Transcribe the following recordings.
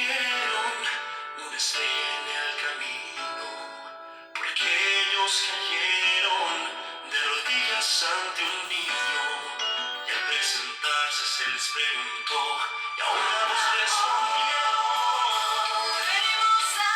vieron una estrella en el camino, pequeños cayeron de rodillas ante un niño, y al presentarse se les preguntó, y a una voz respondió: venimos a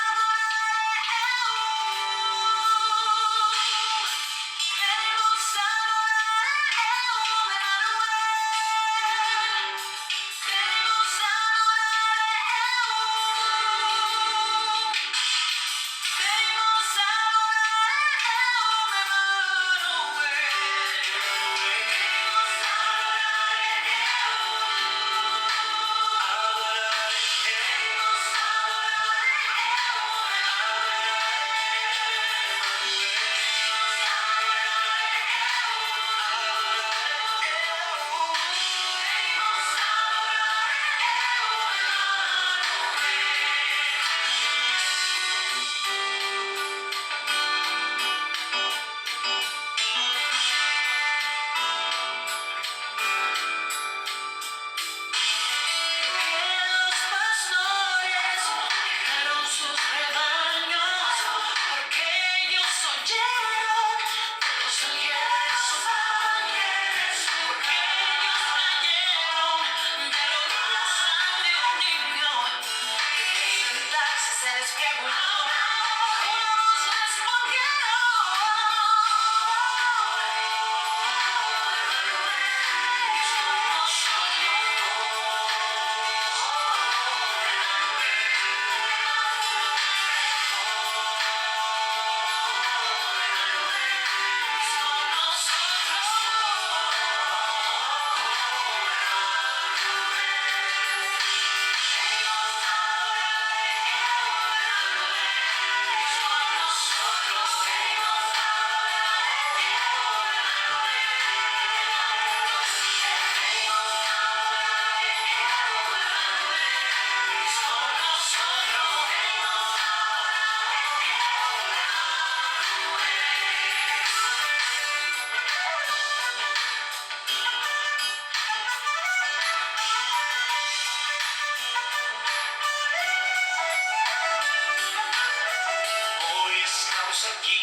aquí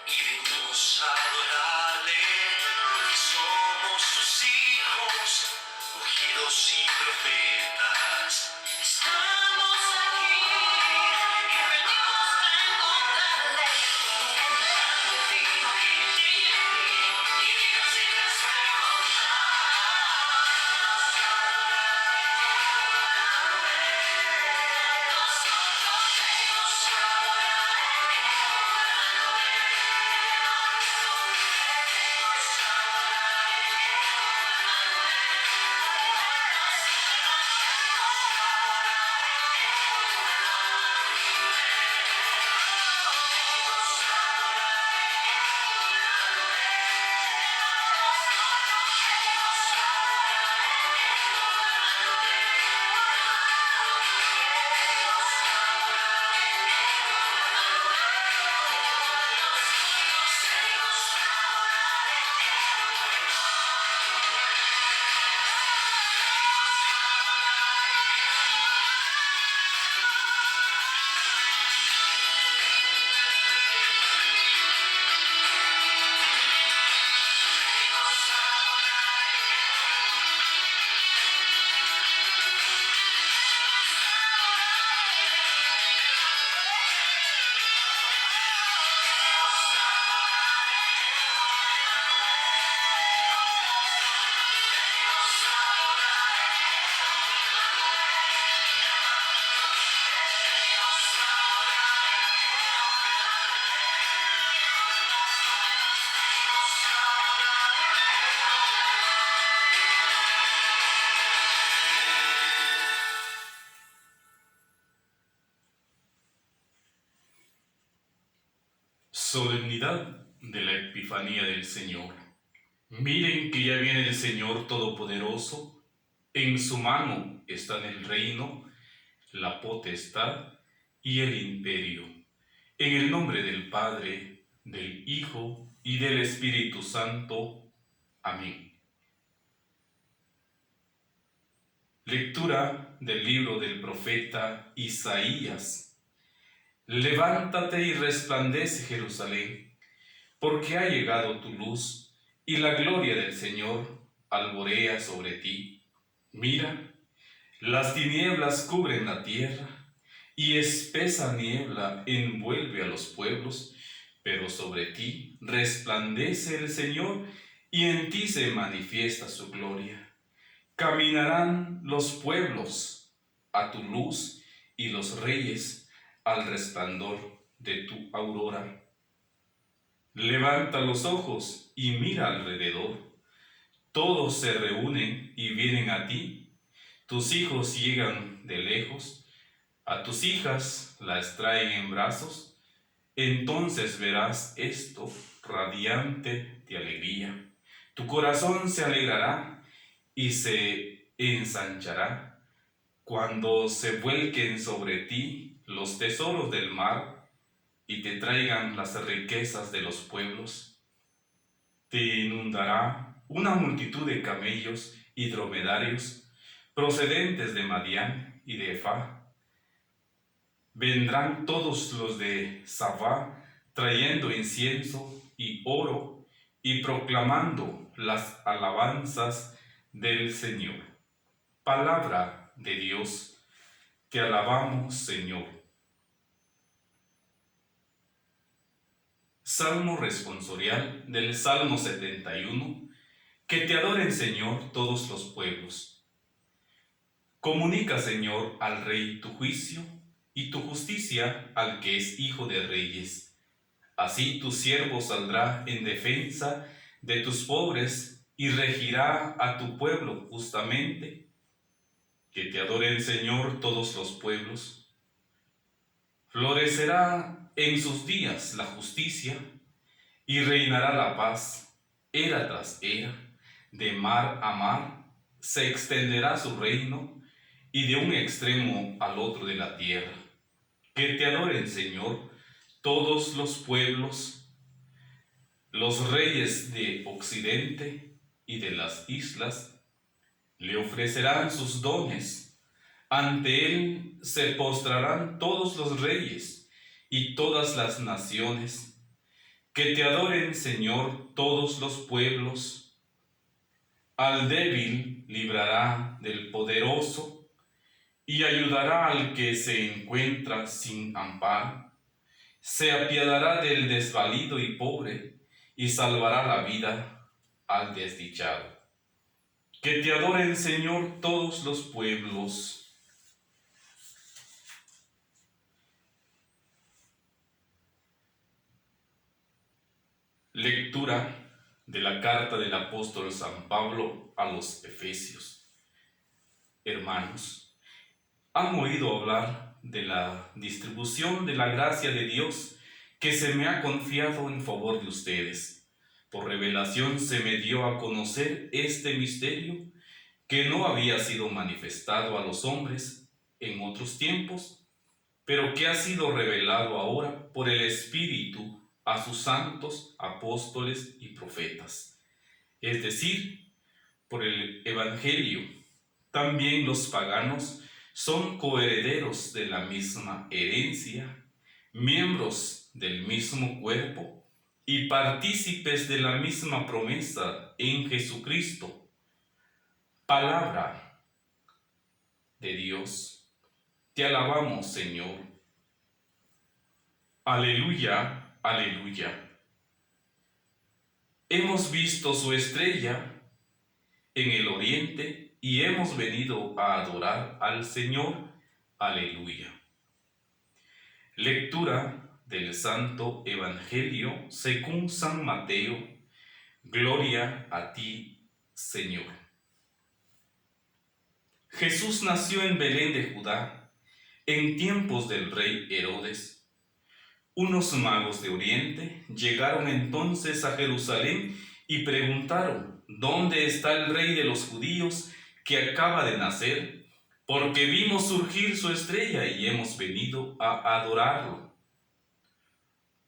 y venimos a adorarle, porque somos sus hijos, ungidos y profetas. Estamos aquí y venimos a encontrarle. Y Dios sí les Solemnidad de la Epifanía del Señor. Miren que ya viene el Señor Todopoderoso, en su mano están el reino, la potestad y el imperio. En el nombre del Padre, del Hijo y del Espíritu Santo. Amén. Lectura del libro del profeta Isaías. Levántate y resplandece, Jerusalén, porque ha llegado tu luz y la gloria del Señor alborea sobre ti. Mira, las tinieblas cubren la tierra y espesa niebla envuelve a los pueblos, pero sobre ti resplandece el Señor y en ti se manifiesta su gloria. Caminarán los pueblos a tu luz y los reyes al resplandor de tu aurora. Levanta los ojos y mira alrededor. Todos se reúnen y vienen a ti. Tus hijos llegan de lejos. A tus hijas las traen en brazos. Entonces verás esto radiante de alegría. Tu corazón se alegrará y se ensanchará cuando se vuelquen sobre ti los tesoros del mar y te traigan las riquezas de los pueblos. Te inundará una multitud de camellos y dromedarios procedentes de Madián y de Efá. Vendrán todos los de Sabá trayendo incienso y oro y proclamando las alabanzas del Señor. Palabra de Dios, te alabamos, Señor. Salmo responsorial del Salmo 71. Que te adoren, Señor, todos los pueblos. Comunica, Señor, al Rey tu juicio y tu justicia al que es hijo de reyes. Así tu siervo saldrá en defensa de tus pobres y regirá a tu pueblo justamente. Que te adoren, Señor, todos los pueblos. Florecerá en sus días la justicia y reinará la paz, era tras era, de mar a mar, se extenderá su reino y de un extremo al otro de la tierra. Que te adoren, Señor, todos los pueblos, los reyes de occidente y de las islas, le ofrecerán sus dones. Ante él se postrarán todos los reyes y todas las naciones. Que te adoren, Señor, todos los pueblos. Al débil librará del poderoso y ayudará al que se encuentra sin amparo. Se apiadará del desvalido y pobre y salvará la vida al desdichado. Que te adoren, Señor, todos los pueblos. Lectura de la carta del apóstol San Pablo a los Efesios. Hermanos, han oído hablar de la distribución de la gracia de Dios que se me ha confiado en favor de ustedes. Por revelación se me dio a conocer este misterio que no había sido manifestado a los hombres en otros tiempos, pero que ha sido revelado ahora por el Espíritu a sus santos apóstoles y profetas, es decir, por el Evangelio. También los paganos son coherederos de la misma herencia, miembros del mismo cuerpo y partícipes de la misma promesa en Jesucristo. Palabra de Dios. Te alabamos, Señor. Aleluya, aleluya. Hemos visto su estrella en el oriente y hemos venido a adorar al Señor. Aleluya. Lectura del Santo Evangelio según San Mateo. Gloria a ti, Señor. Jesús nació en Belén de Judá, en tiempos del rey Herodes. Unos magos de Oriente llegaron entonces a Jerusalén y preguntaron: ¿dónde está el rey de los judíos que acaba de nacer? Porque vimos surgir su estrella y hemos venido a adorarlo.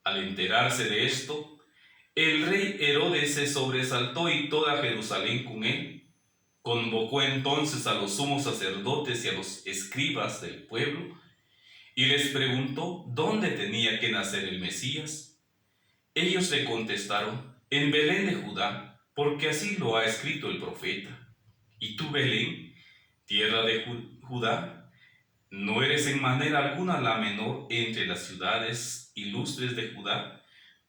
Al enterarse de esto, el rey Herodes se sobresaltó y toda Jerusalén con él. Convocó entonces a los sumos sacerdotes y a los escribas del pueblo y les preguntó dónde tenía que nacer el Mesías. Ellos le contestaron: en Belén de Judá, porque así lo ha escrito el profeta. Y tú, Belén, tierra de Judá, no eres en manera alguna la menor entre las ciudades ilustres de Judá,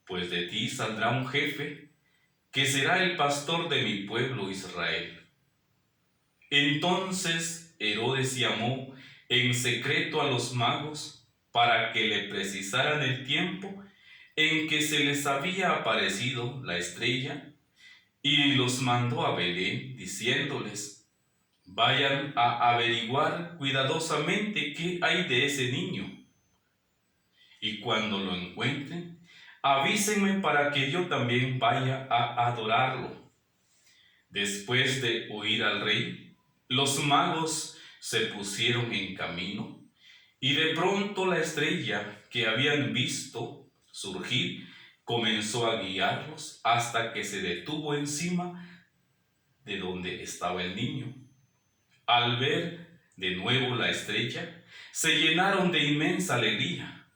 pues de ti saldrá un jefe que será el pastor de mi pueblo Israel. Entonces Herodes llamó en secreto a los magos para que le precisaran el tiempo en que se les había aparecido la estrella, y los mandó a Belén, diciéndoles: vayan a averiguar cuidadosamente qué hay de ese niño, y cuando lo encuentren, avísenme para que yo también vaya a adorarlo. Después de oír al rey, los magos se pusieron en camino, y de pronto la estrella que habían visto surgir comenzó a guiarlos hasta que se detuvo encima de donde estaba el niño. Al ver de nuevo la estrella, se llenaron de inmensa alegría.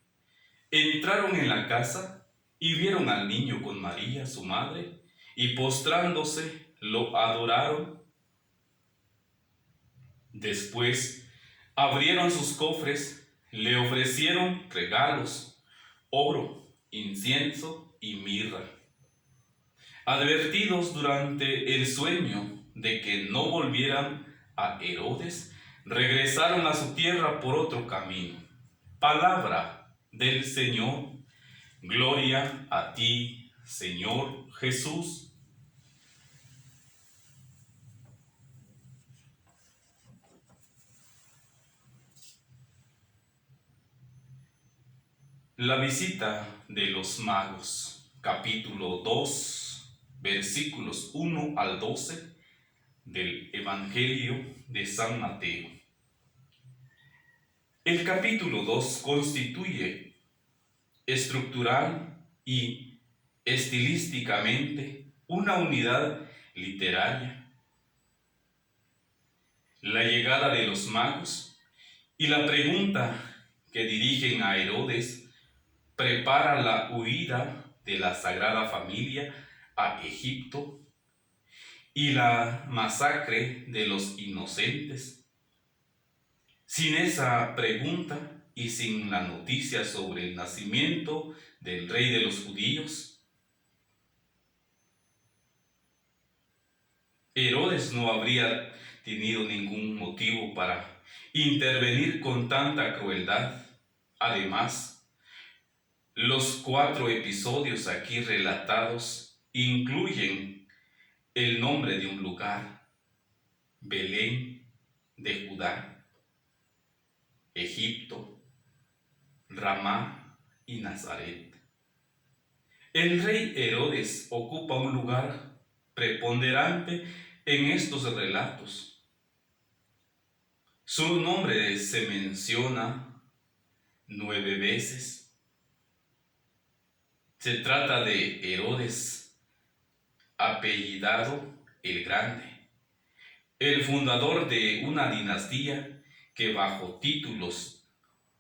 Entraron en la casa y vieron al niño con María, su madre, y postrándose lo adoraron. Después abrieron sus cofres, le ofrecieron regalos: oro, incienso y mirra. Advertidos durante el sueño de que no volvieran a Herodes, regresaron a su tierra por otro camino. Palabra del Señor. Gloria a ti, Señor Jesús. La visita de los magos, capítulo 2, versículos 1 al 12 del Evangelio de San Mateo. El capítulo 2 constituye estructural y estilísticamente una unidad literaria. La llegada de los magos y la pregunta que dirigen a Herodes prepara la huida de la Sagrada Familia a Egipto y la masacre de los inocentes. Sin esa pregunta y sin la noticia sobre el nacimiento del rey de los judíos, Herodes no habría tenido ningún motivo para intervenir con tanta crueldad. Además, los 4 episodios aquí relatados incluyen el nombre de un lugar: Belén de Judá, Egipto, Ramá y Nazaret. El rey Herodes ocupa un lugar preponderante en estos relatos. Su nombre se menciona 9 veces. Se trata de Herodes, apellidado el Grande, el fundador de una dinastía que bajo títulos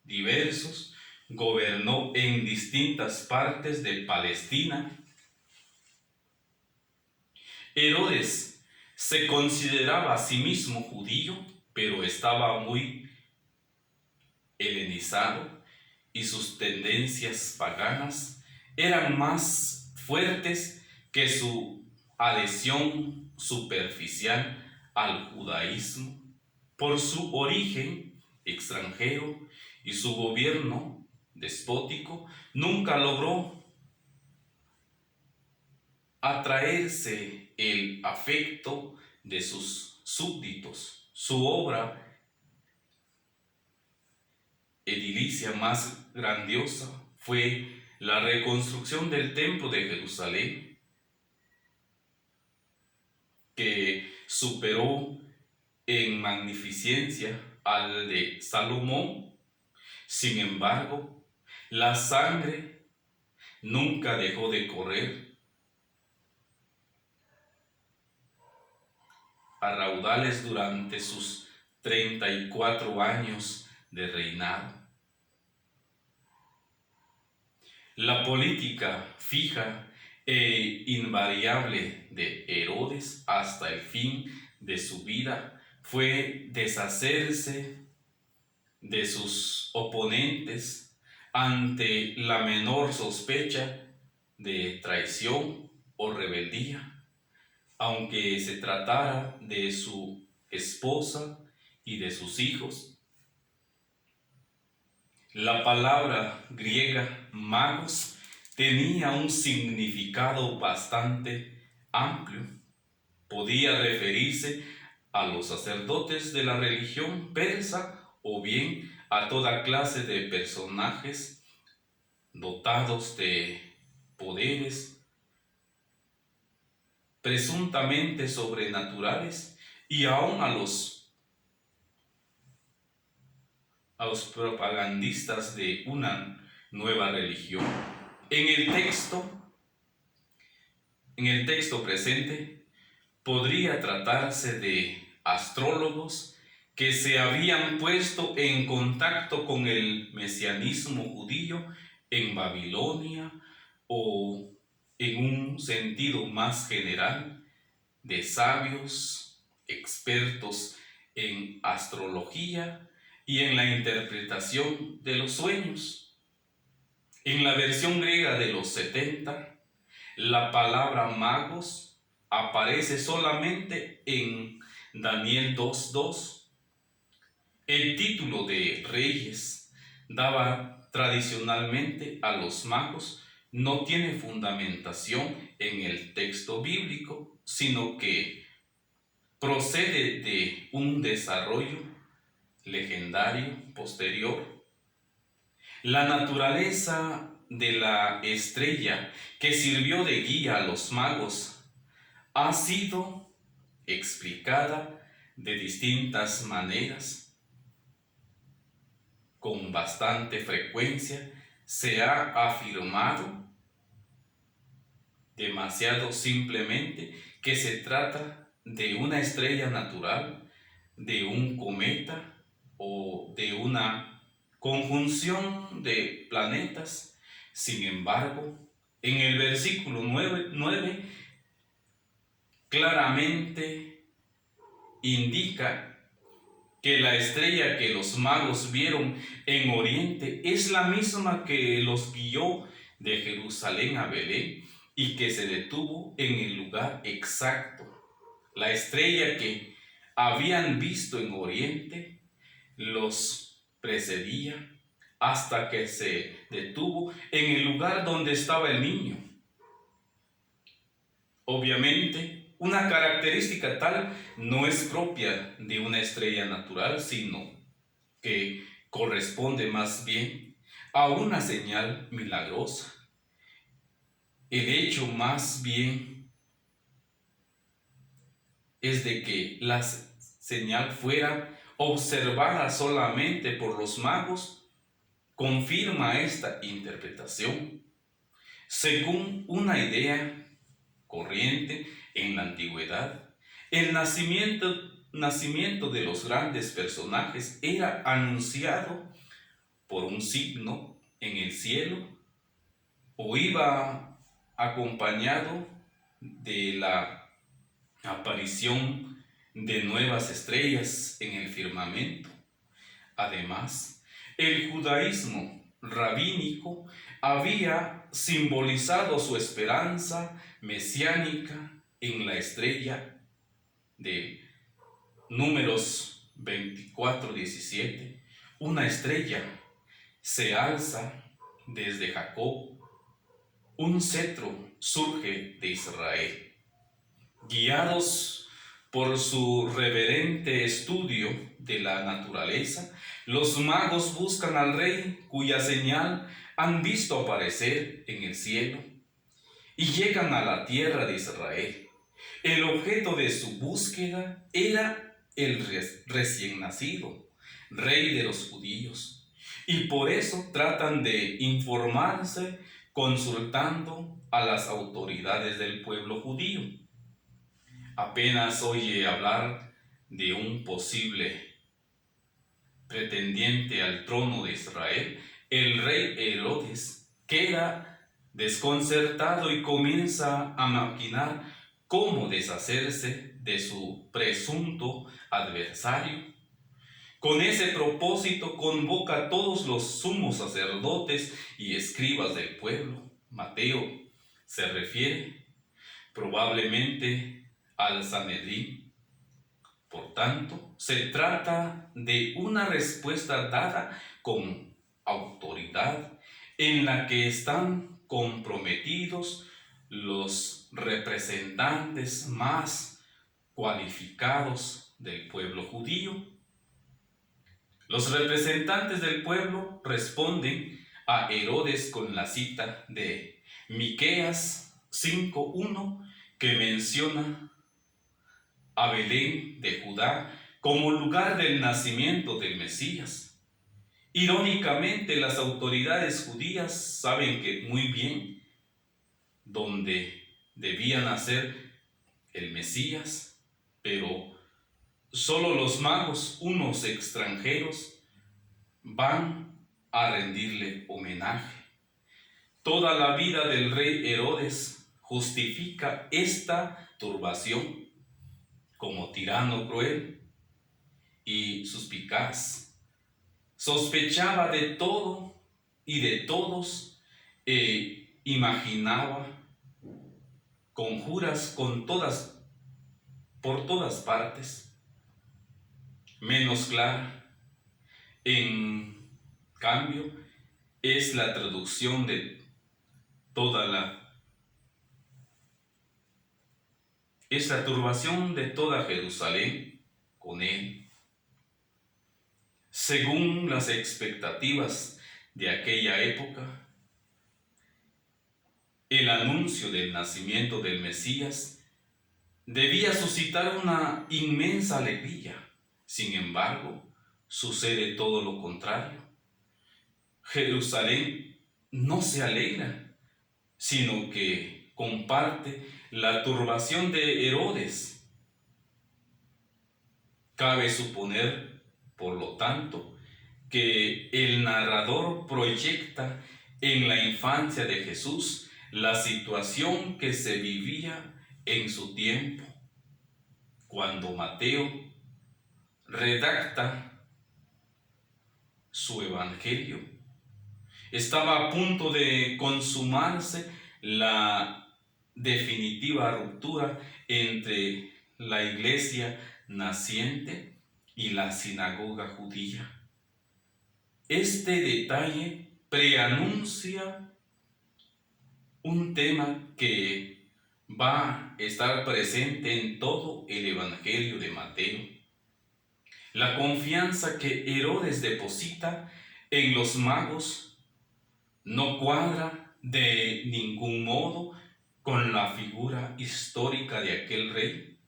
diversos gobernó en distintas partes de Palestina. Herodes se consideraba a sí mismo judío, pero estaba muy helenizado y sus tendencias paganas eran más fuertes que su adhesión superficial al judaísmo. Por su origen extranjero y su gobierno despótico, nunca logró atraerse el afecto de sus súbditos. Su obra edilicia más grandiosa fue la reconstrucción del Templo de Jerusalén, que superó en magnificencia al de Salomón. Sin embargo, la sangre nunca dejó de correr. a raudales durante sus 34 años de reinado. La política fija e invariable de Herodes hasta el fin de su vida fue deshacerse de sus oponentes ante la menor sospecha de traición o rebeldía, aunque se tratara de su esposa y de sus hijos. La palabra griega magos tenía un significado bastante amplio. Podía referirse a los sacerdotes de la religión persa o bien a toda clase de personajes dotados de poderes presuntamente sobrenaturales y aún a los propagandistas de una nueva religión. En el texto presente podría tratarse de astrólogos que se habían puesto en contacto con el mesianismo judío en Babilonia, o en un sentido más general, de sabios expertos en astrología y en la interpretación de los sueños. En la versión griega de los 70, la palabra magos aparece solamente en Daniel 2:2. El título de reyes daba tradicionalmente a los magos no tiene fundamentación en el texto bíblico, sino que procede de un desarrollo legendario posterior. La naturaleza de la estrella que sirvió de guía a los magos ha sido explicada de distintas maneras. Con bastante frecuencia se ha afirmado, demasiado simplemente, que se trata de una estrella natural, de un cometa o de una conjunción de planetas. Sin embargo, en el versículo 9 claramente indica que la estrella que los magos vieron en Oriente es la misma que los guió de Jerusalén a Belén y que se detuvo en el lugar exacto. La estrella que habían visto en Oriente los precedía hasta que se detuvo en el lugar donde estaba el niño. Obviamente, una característica tal no es propia de una estrella natural, sino que corresponde más bien a una señal milagrosa. El hecho más bien es de que la señal fuera observada solamente por los magos confirma esta interpretación. Según una idea corriente en la antigüedad, el nacimiento de los grandes personajes era anunciado por un signo en el cielo o iba acompañado de la aparición de nuevas estrellas en el firmamento. Además, el judaísmo rabínico había simbolizado su esperanza mesiánica en la estrella de Números 24:17. Una estrella se alza desde Jacob, un cetro surge de Israel. Guiados por su reverente estudio de la naturaleza, los magos buscan al rey cuya señal han visto aparecer en el cielo y llegan a la tierra de Israel. El objeto de su búsqueda era el recién nacido, rey de los judíos, y por eso tratan de informarse consultando a las autoridades del pueblo judío. apenas oye hablar de un posible pretendiente al trono de Israel, el rey Herodes queda desconcertado y comienza a maquinar cómo deshacerse de su presunto adversario. Con ese propósito convoca a todos los sumos sacerdotes y escribas del pueblo. Mateo se refiere probablemente al Sanedrín. Por tanto, se trata de una respuesta dada con autoridad en la que están comprometidos los representantes más cualificados del pueblo judío. Los representantes del pueblo responden a Herodes con la cita de Miqueas 5:1 que menciona a Belén de Judá como lugar del nacimiento del Mesías. Irónicamente, las autoridades judías saben que muy bien dónde debía nacer el Mesías, pero solo los magos, unos extranjeros, van a rendirle homenaje. Toda la vida del rey Herodes justifica esta turbación como tirano cruel y suspicaz. Sospechaba de todo y de todos e imaginaba conjuras por todas partes. Menos clara, en cambio, es la traducción de es la turbación de toda Jerusalén con él. Según las expectativas de aquella época, el anuncio del nacimiento del Mesías debía suscitar una inmensa alegría. Sin embargo, sucede todo lo contrario. Jerusalén no se alegra, sino que comparte la turbación de Herodes. Cabe suponer, por lo tanto, que el narrador proyecta en la infancia de Jesús la situación que se vivía en su tiempo, cuando Mateo redacta su evangelio. Estaba a punto de consumarse la definitiva ruptura entre la iglesia naciente y la sinagoga judía. Este detalle preanuncia un tema que va a estar presente en todo el Evangelio de Mateo. La confianza que Herodes deposita en los magos no cuadra de ningún modo con la figura histórica de aquel rey.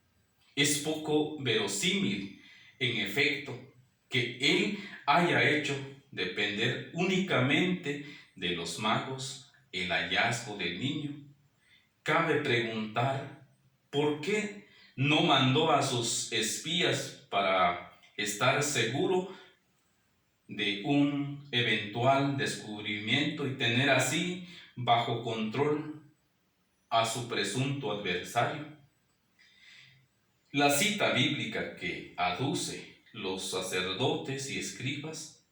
Es poco verosímil, en efecto, que él haya hecho depender únicamente de los magos el hallazgo del niño. Cabe preguntar, ¿por qué no mandó a sus espías para estar seguro de un eventual descubrimiento y tener así bajo control a su presunto adversario? La cita bíblica que aduce los sacerdotes y escribas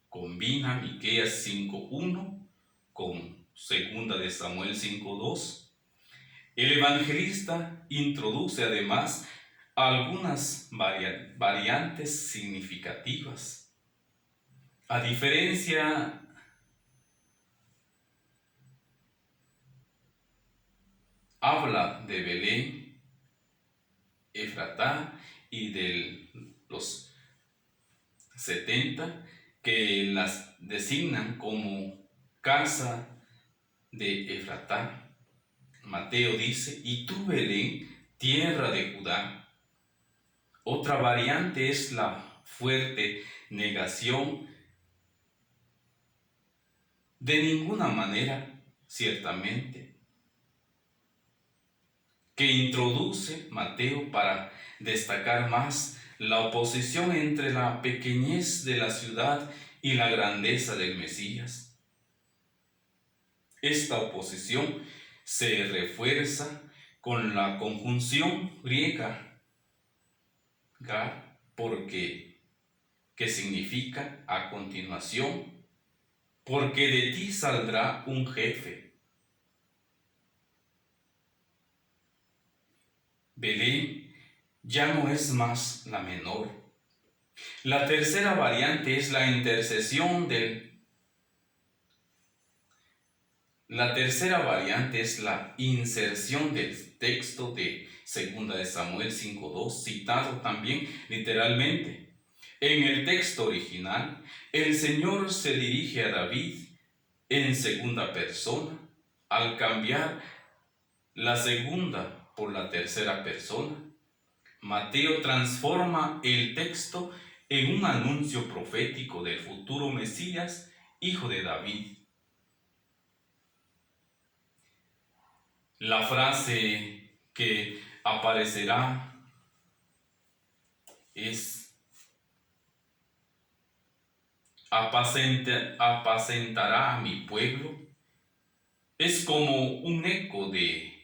combina Miqueas 5:1 con 2 de Samuel 5:2. El evangelista introduce además algunas variantes significativas. A diferencia habla de Belén, Efratá y de los 70 que las designan como casa de Efratá. Mateo dice, y tú Belén, tierra de Judá. Otra variante es la fuerte negación. De ninguna manera, ciertamente, que introduce Mateo para destacar más la oposición entre la pequeñez de la ciudad y la grandeza del Mesías. Esta oposición se refuerza con la conjunción griega gar, porque, que significa a continuación, porque de ti saldrá un jefe. Belén ya no es más la menor. La tercera variante es la intercesión La tercera variante es la inserción del texto de 2 de Samuel 5:2, citado también literalmente. En el texto original, el Señor se dirige a David en segunda persona. Al cambiar la segunda por la tercera persona, Mateo transforma el texto en un anuncio profético del futuro Mesías, hijo de David. La frase que aparecerá es: apacentará a mi pueblo. Es como un eco de: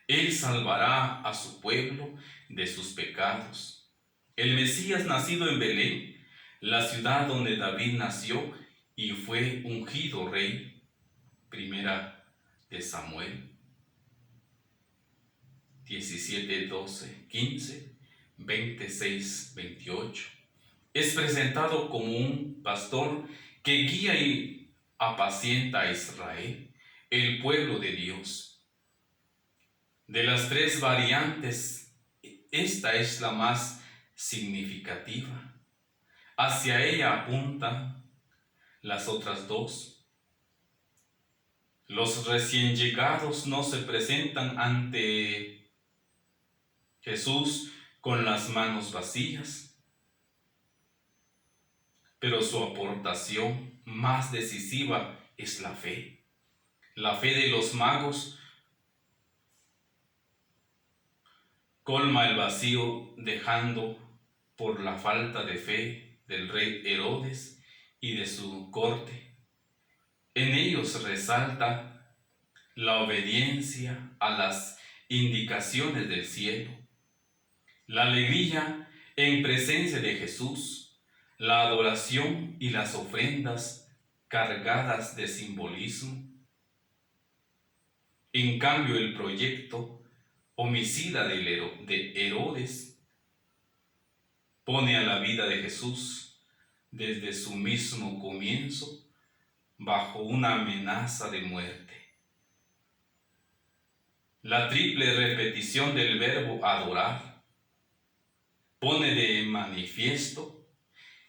Él salvará a su pueblo de sus pecados. El Mesías nacido en Belén, la ciudad donde David nació y fue ungido rey. Primera de Samuel 17, 12, 15, 26, 28. Es presentado como un pastor que guía y apacienta a Israel, el pueblo de Dios. De las tres variantes, esta es la más significativa. Hacia ella apuntan las otras dos. Los recién llegados no se presentan ante Jesús con las manos vacías, pero su aportación más decisiva es la fe. La fe de los magos colma el vacío dejando por la falta de fe del rey Herodes y de su corte. En ellos resalta la obediencia a las indicaciones del cielo, la alegría en presencia de Jesús, la adoración y las ofrendas cargadas de simbolismo. En cambio, el proyecto homicida de Herodes pone a la vida de Jesús desde su mismo comienzo bajo una amenaza de muerte. La triple repetición del verbo adorar pone de manifiesto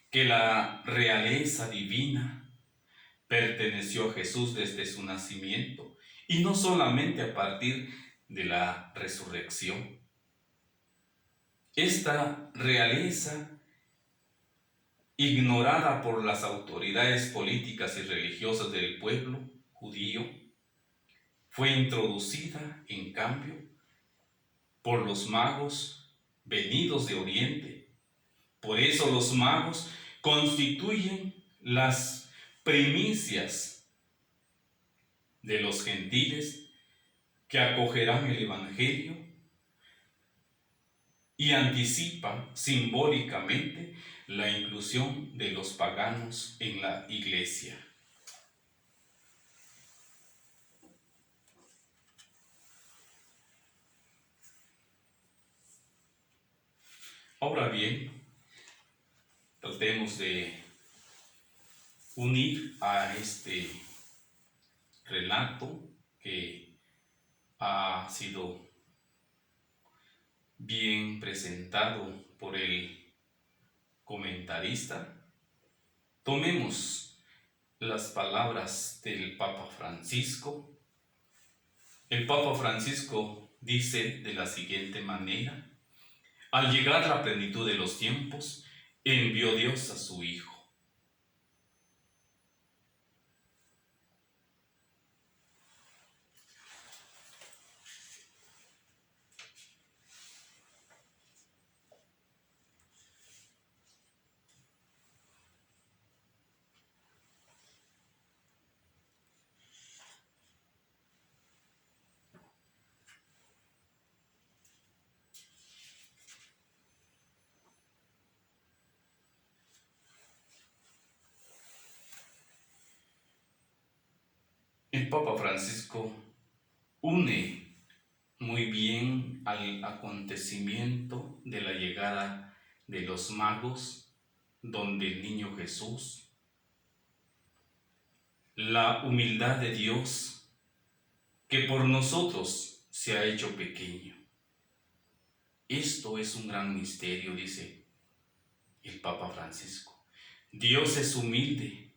que la realeza divina perteneció a Jesús desde su nacimiento y no solamente a partir de la resurrección. Esta realeza, ignorada por las autoridades políticas y religiosas del pueblo judío, fue introducida, en cambio, por los magos venidos de Oriente. Por eso los magos constituyen las primicias de los gentiles que acogerán el Evangelio y anticipa simbólicamente la inclusión de los paganos en la iglesia. Ahora bien, tratemos de unir a este relato que ha sido bien presentado por el comentarista. Tomemos las palabras del Papa Francisco. El Papa Francisco dice de la siguiente manera: al llegar la plenitud de los tiempos, envió Dios a su Hijo. El Papa Francisco une muy bien al acontecimiento de la llegada de los magos, donde el niño Jesús, la humildad de Dios, que por nosotros se ha hecho pequeño. Esto es un gran misterio, dice el Papa Francisco. Dios es humilde.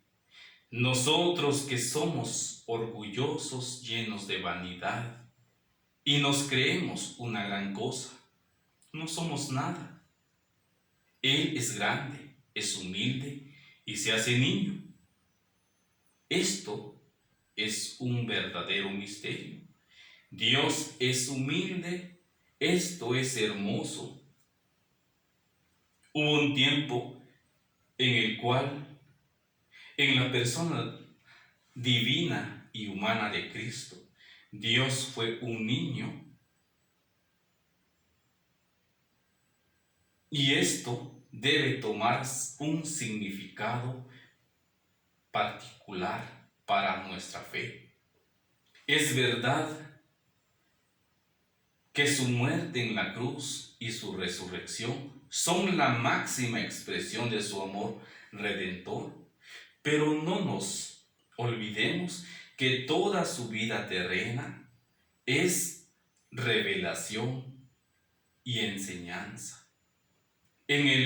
Nosotros que somos orgullosos, llenos de vanidad, y nos creemos una gran cosa, no somos nada. Él es grande, es humilde y se hace niño. Esto es un verdadero misterio. Dios es humilde, esto es hermoso. Hubo un tiempo en el cual, en la persona divina y humana de Cristo, Dios fue un niño, y esto debe tomar un significado particular para nuestra fe. Es verdad que su muerte en la cruz y su resurrección son la máxima expresión de su amor redentor, pero no nos olvidemos que toda su vida terrena es revelación y enseñanza. En el